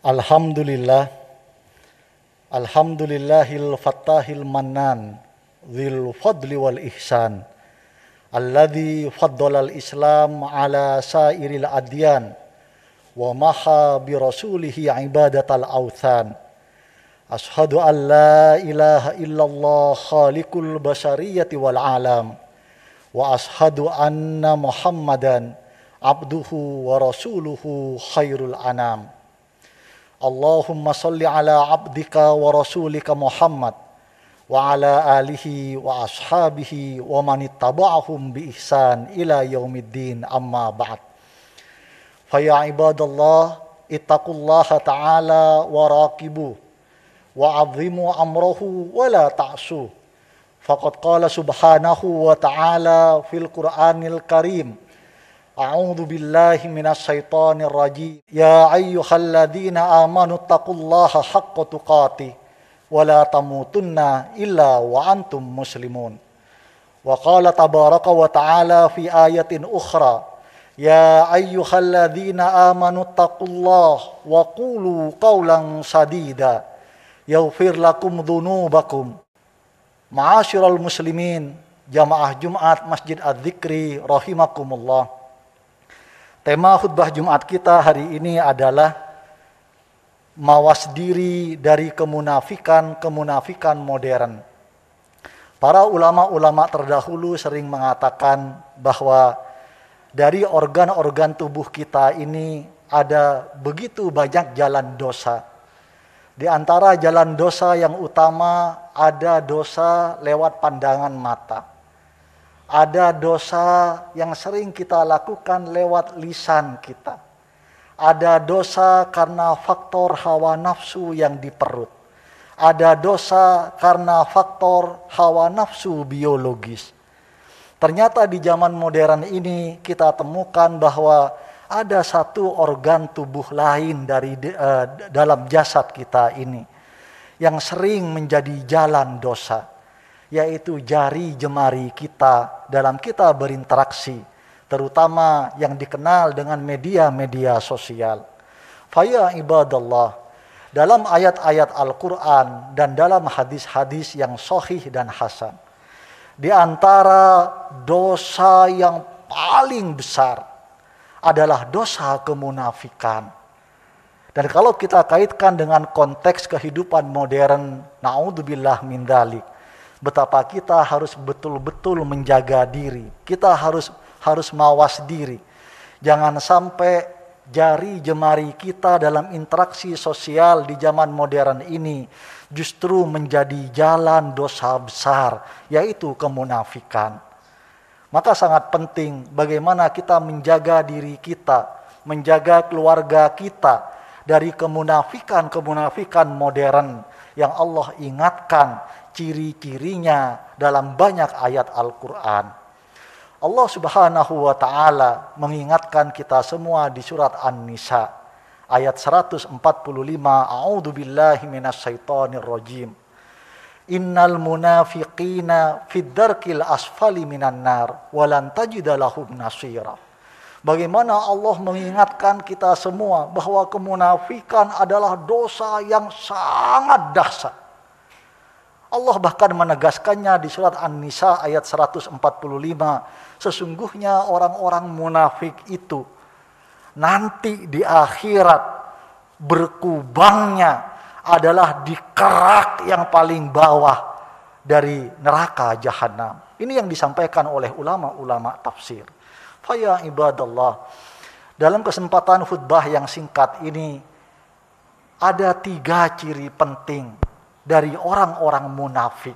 Alhamdulillah, alhamdulillahil fattahil mannan, dzil fadli wal ihsan, alladzi faddalal islam ala sairil adyan, wa maha bi rasulihi ibadatal awthan. Ashhadu an la ilaha illallah khaliqul bashariyati wal alam, wa ashhadu anna muhammadan abduhu wa rasuluhu khairul anam. Allahumma salli ala abdika wa rasulika Muhammad wa ala alihi wa ashabihi wa manittaba'ahum bi ihsan ila yaumiddin, amma ba'd. Faya ibadallah, ittaqullaha ta'ala wa raqibu wa azimu amrahu wa la ta'su. Faqad qala subhanahu wa ta'ala fil Qur'anil Karim, A'udzu billahi minasy syaithanir rajim. Ya ayyuhalladzina amanu taqullaha haqqa tuqatih wa la tamutunna illa wa antum muslimun. Wa qala tabaraka wa ta'ala fi ayatin ukhra, Ya ayyuhalladzina amanu taqullaha wa qulu qawlan sadida yaghfir lakum dzunubakum. Ma'asyiral muslimin, jamaah Jumat Masjid Adz-Dzikri rahimakumullah. Tema khutbah Jumat kita hari ini adalah mawas diri dari kemunafikan modern. Para ulama-ulama terdahulu sering mengatakan bahwa dari organ-organ tubuh kita ini ada begitu banyak jalan dosa. Di antara jalan dosa yang utama ada dosa lewat pandangan mata. Ada dosa yang sering kita lakukan lewat lisan kita. Ada dosa karena faktor hawa nafsu yang di perut. Ada dosa karena faktor hawa nafsu biologis. Ternyata di zaman modern ini kita temukan bahwa ada satu organ tubuh lain dari dalam jasad kita ini yang sering menjadi jalan dosa, yaitu jari jemari kita dalam kita berinteraksi, terutama yang dikenal dengan media-media sosial. Faya ibadallah, dalam ayat-ayat Al-Quran dan dalam hadis-hadis yang sahih dan hasan, di antara dosa yang paling besar adalah dosa kemunafikan. Dan kalau kita kaitkan dengan konteks kehidupan modern, na'udzubillah min dzalik, betapa kita harus betul-betul menjaga diri. Kita harus mawas diri. Jangan sampai jari jemari kita dalam interaksi sosial di zaman modern ini justru menjadi jalan dosa besar, yaitu kemunafikan. Maka sangat penting bagaimana kita menjaga diri kita, menjaga keluarga kita dari kemunafikan modern yang Allah ingatkan ciri-cirinya dalam banyak ayat Al-Quran. Allah subhanahu wa ta'ala mengingatkan kita semua di surat An-Nisa ayat 145, A'udzu billahi minasy syaithanir rajim. Innal munafiqina fid darkil asfali minan nar wa lan tajida lahum nasira. Bagaimana Allah mengingatkan kita semua bahwa kemunafikan adalah dosa yang sangat dahsyat. Allah bahkan menegaskannya di surat An-Nisa ayat 145. Sesungguhnya orang-orang munafik itu nanti di akhirat berkubangnya adalah di kerak yang paling bawah dari neraka jahanam. Ini yang disampaikan oleh ulama-ulama tafsir. Faya ibadallah, dalam kesempatan khutbah yang singkat ini ada 3 ciri penting dari orang-orang munafik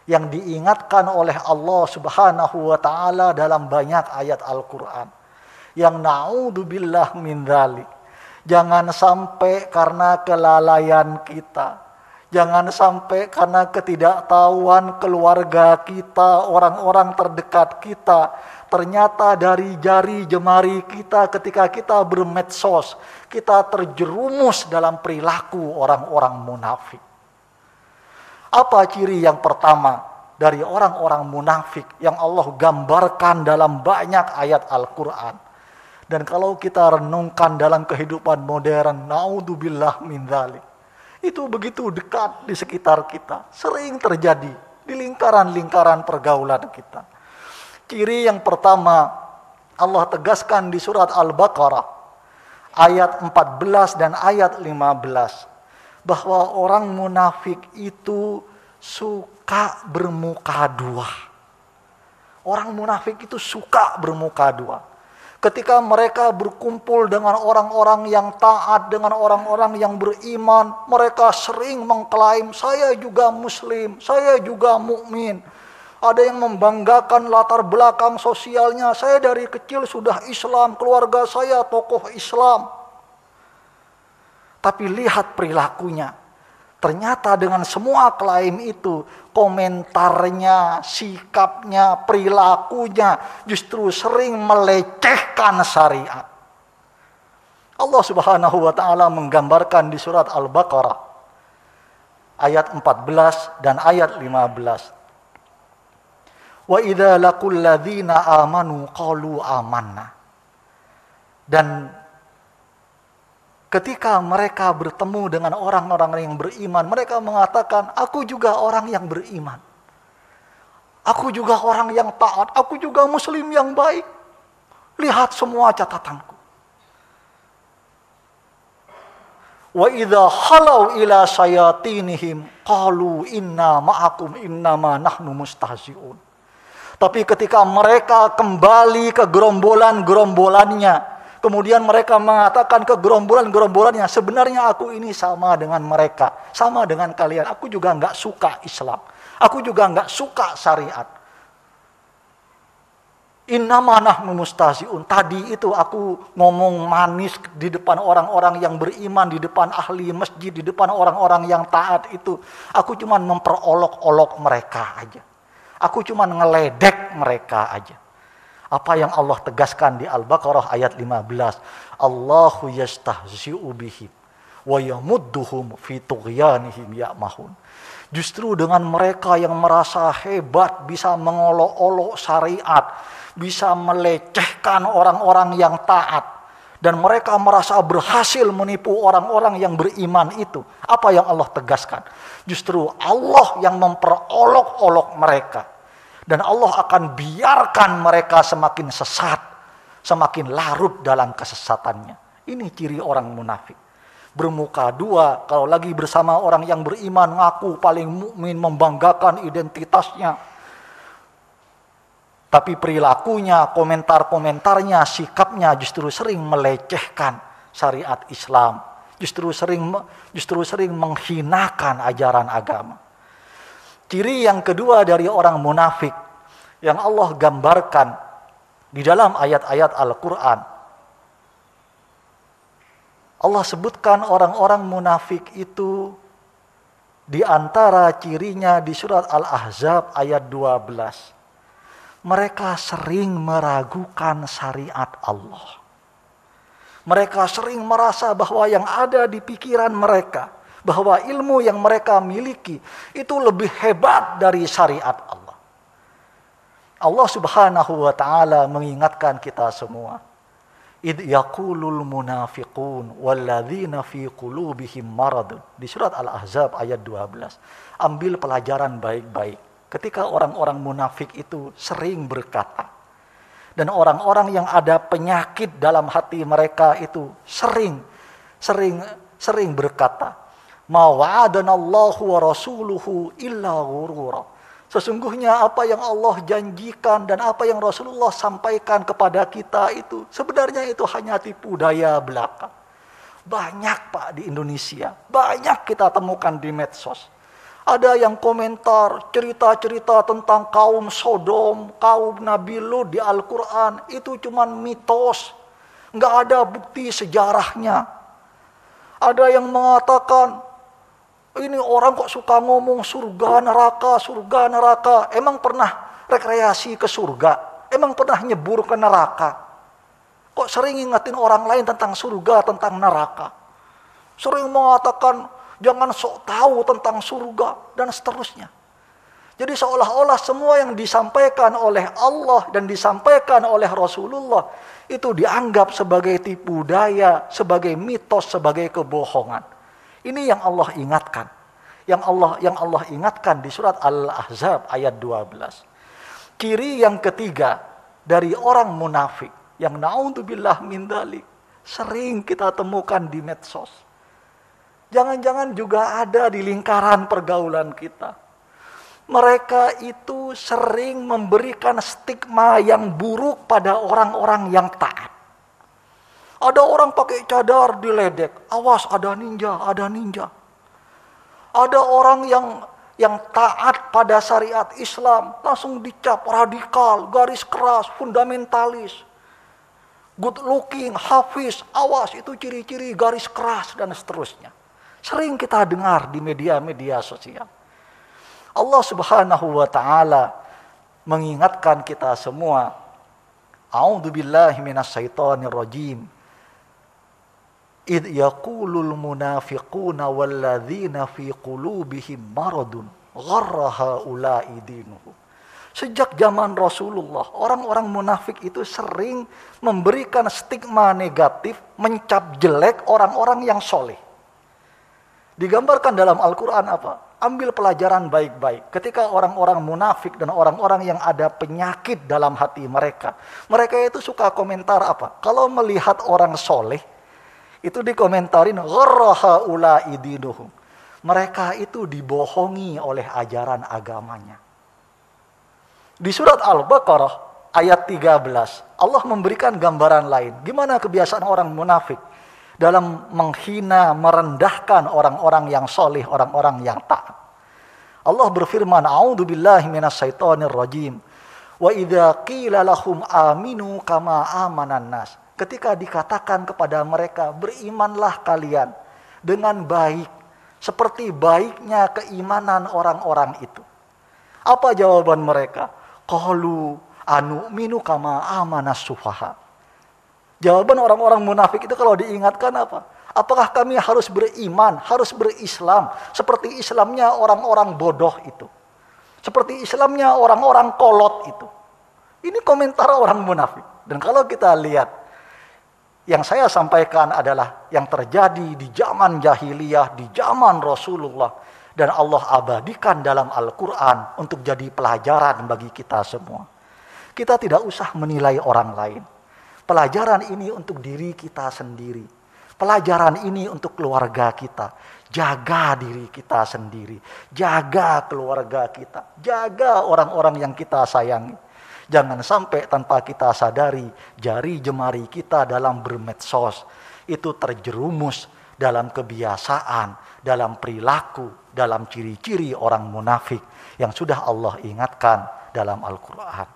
yang diingatkan oleh Allah subhanahu wa ta'ala dalam banyak ayat Al-Quran. Yang na'udzubillah min dzalik. Jangan sampai karena kelalaian kita, jangan sampai karena ketidaktahuan keluarga kita, orang-orang terdekat kita, ternyata dari jari jemari kita ketika kita bermedsos, kita terjerumus dalam perilaku orang-orang munafik. Apa ciri yang pertama dari orang-orang munafik yang Allah gambarkan dalam banyak ayat Al-Quran? Dan kalau kita renungkan dalam kehidupan modern, naudzubillah min dzalik, itu begitu dekat di sekitar kita, sering terjadi di lingkaran-lingkaran pergaulan kita. Ciri yang pertama, Allah tegaskan di surat Al-Baqarah ayat 14 dan ayat 15, bahwa orang munafik itu suka bermuka dua. Orang munafik itu suka bermuka dua. Ketika mereka berkumpul dengan orang-orang yang taat, dengan orang-orang yang beriman, mereka sering mengklaim, saya juga muslim, saya juga mukmin. Ada yang membanggakan latar belakang sosialnya, saya dari kecil sudah Islam, keluarga saya tokoh Islam. Tapi lihat perilakunya. Ternyata dengan semua klaim itu, komentarnya, sikapnya, perilakunya justru sering melecehkan syariat. Allah Subhanahu wa taala menggambarkan di surat Al-Baqarah ayat 14 dan ayat 15. Wa idza laqul ladzina amanu qalu amanna. Dan ketika mereka bertemu dengan orang-orang yang beriman, mereka mengatakan, aku juga orang yang beriman. Aku juga orang yang taat. Aku juga muslim yang baik. Lihat semua catatanku. Wa idza khalau ila sayatinihim qalu inna ma'akum innama nahnu mustahzi'un. Tapi ketika mereka kembali ke gerombolan-gerombolannya, kemudian mereka mengatakan ke gerombolan-gerombolannya, sebenarnya aku ini sama dengan mereka, sama dengan kalian. Aku juga nggak suka Islam. Aku juga nggak suka syariat. Innama nahnu mustahzi'un. Tadi itu aku ngomong manis di depan orang-orang yang beriman, di depan ahli masjid, di depan orang-orang yang taat itu. Aku cuma memperolok-olok mereka aja. Aku cuma ngeledek mereka aja. Apa yang Allah tegaskan di Al-Baqarah ayat 15. Allahu yastahzi'u bihim wa yamudduhum fi tughyanihim ya'mahun. Justru dengan mereka yang merasa hebat, bisa mengolok-olok syariat, bisa melecehkan orang-orang yang taat, dan mereka merasa berhasil menipu orang-orang yang beriman itu. Apa yang Allah tegaskan? Justru Allah yang memperolok-olok mereka. Dan Allah akan biarkan mereka semakin sesat, semakin larut dalam kesesatannya. Ini ciri orang munafik. Bermuka dua, kalau lagi bersama orang yang beriman, ngaku paling mukmin, membanggakan identitasnya. Tapi perilakunya, komentar-komentarnya, sikapnya justru sering melecehkan syariat Islam. Justru sering menghinakan ajaran agama. Ciri yang kedua dari orang munafik yang Allah gambarkan di dalam ayat-ayat Al-Quran. Allah sebutkan orang-orang munafik itu di antara cirinya di surat Al-Ahzab ayat 12. Mereka sering meragukan syariat Allah. Mereka sering merasa bahwa yang ada di pikiran mereka, bahwa ilmu yang mereka miliki itu lebih hebat dari syariat Allah. Allah Subhanahu wa taala mengingatkan kita semua. Idh yaqulul munafiqun walladzina fi qulubihim maradun. Di surat Al-Ahzab ayat 12. Ambil pelajaran baik-baik. Ketika orang-orang munafik itu sering berkata, dan orang-orang yang ada penyakit dalam hati mereka itu sering berkata, ma wa'adanallahu wa rasuluhu illa ghurura. Sesungguhnya apa yang Allah janjikan dan apa yang Rasulullah sampaikan kepada kita itu sebenarnya itu hanya tipu daya belaka. Banyak Pak di Indonesia, banyak kita temukan di medsos. Ada yang komentar cerita-cerita tentang kaum Sodom, kaum Nabi Lut di Al-Quran itu cuma mitos, nggak ada bukti sejarahnya. Ada yang mengatakan, ini orang kok suka ngomong surga, neraka. Emang pernah rekreasi ke surga? Emang pernah nyebur ke neraka? Kok sering ingetin orang lain tentang surga, tentang neraka? Sering mengatakan, jangan sok tahu tentang surga, dan seterusnya. Jadi seolah-olah semua yang disampaikan oleh Allah dan disampaikan oleh Rasulullah itu dianggap sebagai tipu daya, sebagai mitos, sebagai kebohongan. Ini yang Allah ingatkan. Yang Allah ingatkan di surat Al-Ahzab ayat 12. Ciri yang ketiga dari orang munafik yang naudzubillah min dzalik sering kita temukan di medsos. Jangan-jangan juga ada di lingkaran pergaulan kita. Mereka itu sering memberikan stigma yang buruk pada orang-orang yang taat. Ada orang pakai cadar diledek, awas ada ninja, ada ninja. Ada orang yang taat pada syariat Islam langsung dicap radikal, garis keras, fundamentalis. Good looking, hafiz, awas itu ciri-ciri garis keras dan seterusnya. Sering kita dengar di media-media sosial. Allah Subhanahu wa taala mengingatkan kita semua. A'udzubillahi minasyaitonir rajim. Idh yaqulul munafiquna walladzina fi qulubihim maradun gharra haula'i dinuhum. Sejak zaman Rasulullah, orang-orang munafik itu sering memberikan stigma negatif, mencap jelek orang-orang yang soleh. Digambarkan dalam Al-Quran apa? Ambil pelajaran baik-baik. Ketika orang-orang munafik dan orang-orang yang ada penyakit dalam hati mereka. Mereka itu suka komentar apa? Kalau melihat orang soleh, itu dikomentarin, gharra haula'i dinuhum. Mereka itu dibohongi oleh ajaran agamanya. Di surat Al-Baqarah ayat 13, Allah memberikan gambaran lain. Gimana kebiasaan orang munafik dalam menghina, merendahkan orang-orang yang soleh, orang-orang yang taat. Allah berfirman, A'udzubillahi minasyaitonir rajim. Wa idza qila lahum aminu kama amanan nas. Ketika dikatakan kepada mereka, berimanlah kalian dengan baik, seperti baiknya keimanan orang-orang itu. Apa jawaban mereka? Qalu anu'minu kama amanas sufaha. Jawaban orang-orang munafik itu kalau diingatkan apa? Apakah kami harus beriman, harus berislam seperti Islamnya orang-orang bodoh itu? Seperti Islamnya orang-orang kolot itu. Ini komentar orang munafik. Dan kalau kita lihat, yang saya sampaikan adalah yang terjadi di zaman jahiliyah, di zaman Rasulullah. Dan Allah abadikan dalam Al-Quran untuk jadi pelajaran bagi kita semua. Kita tidak usah menilai orang lain. Pelajaran ini untuk diri kita sendiri. Pelajaran ini untuk keluarga kita. Jaga diri kita sendiri. Jaga keluarga kita. Jaga orang-orang yang kita sayangi. Jangan sampai tanpa kita sadari, jari jemari kita dalam bermedsos itu terjerumus dalam kebiasaan, dalam perilaku, dalam ciri-ciri orang munafik yang sudah Allah ingatkan dalam Al-Quran.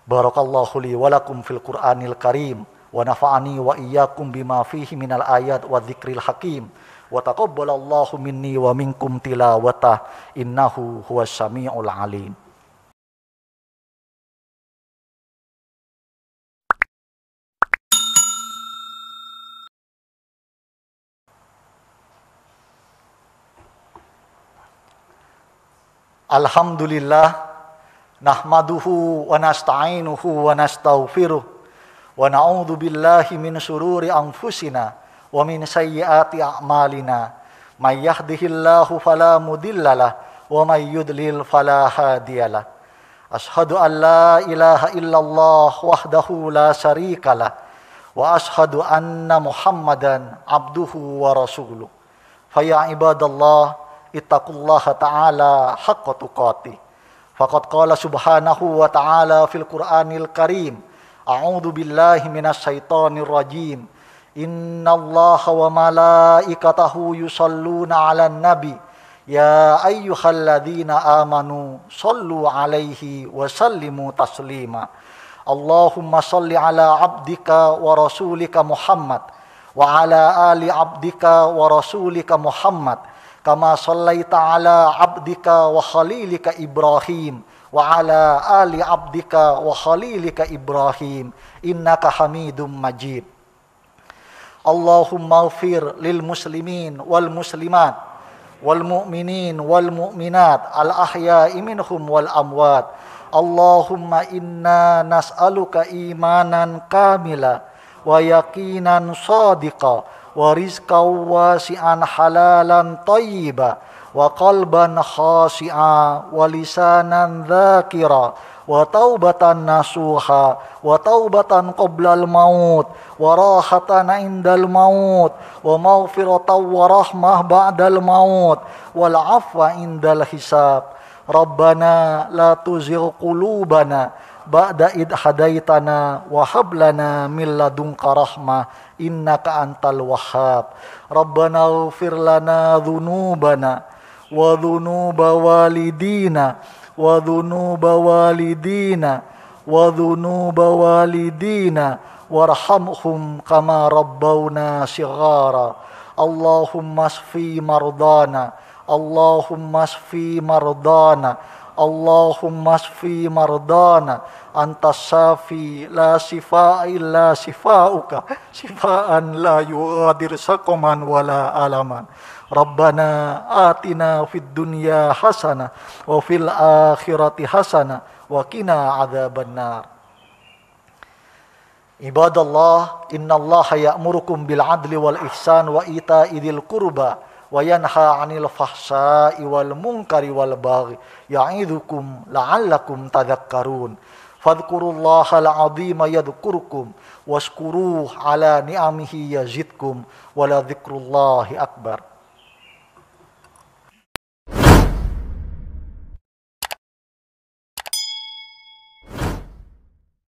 Barakallahu li walakum fil Qur'anil Karim wa nafa'ani wa iyyakum bima fihi minal ayat wa dzikril hakim wa taqabbalallahu minni wa minkum tilawatah innahu huwas samiul alim. Alhamdulillah, nahmaduhu wa nasta'inuhu wa nastaghfiruh wa na'udzu billahi min shururi anfusina wa min sayyiati a'malina. May yahdihillahu fala mudhillalah wa may yudlil fala hadiyalah. Ashhadu an la ilaha illallah wahdahu la syarikalah wa ashhadu anna Muhammadan abduhu wa rasuluh. Fa ya ibadallah ittaqullaha ta'ala haqqa tuqatih. Faqad qala subhanahu wa ta'ala fil Qur'anil Karim. A'udzu billahi minasyaitonir rajim. Innallaha wa malaikatahu yusholluna 'alan nabi. Ya ayyuhalladzina amanu shallu 'alaihi wa sallimu taslima. Allahumma shalli 'ala 'abdika wa rasulika Muhammad wa 'ala ali 'abdika wa rasulika Muhammad. Kama shallaita ala abdika wa khalilika Ibrahim wa ala ali abdika wa khalilika Ibrahim innaka Hamidum Majid. Allahumma ighfir lil muslimin wal muslimat wal mu'minin wal mu'minat al ahya'i minhum wal amwat. Allahumma inna nas'aluka imanan kamila wa yaqinan sadiqa wa rizqan wasi'an halalan tayyiba wa qalban khashi'a wa lisanan dzakira wa taubatan nasuha wa taubatan qoblal maut wa rahatan indal maut wa maghfiratan wa rahmah ba'dal maut wal afwa indal hisab. Rabbana la tuzigh qulubana ba'da id hadaitana wa hab lana min ladunka rahmah innaka antal wahhab. Rabbana ighfir lana dhunubana wa dhunuba walidina wa dhunuba walidina wa dhunuba walidina warhamhum kama rabbawna shighara. Allahumma shfi mardana Allahumma shfi mardana Allahumma shfi mardana anta syafi la shifaa illa shifauka shifaan la yughadiru saqaman wala alaman. Rabbana atina fid dunya hasanah wa fil akhirati hasanah wa qina adzabannar. Ibadallah, innallaha ya'murukum bil adli wal ihsan wa ita'i dzil qurba wa yanha 'anil fahsya'i wal munkari wal baghi ya'idzukum la'allakum tadhakkarun. Fadhkurullahal 'azima yadhkurkum washkuruhu 'ala ni'amihi yazidkum wa la dzikrullahi akbar.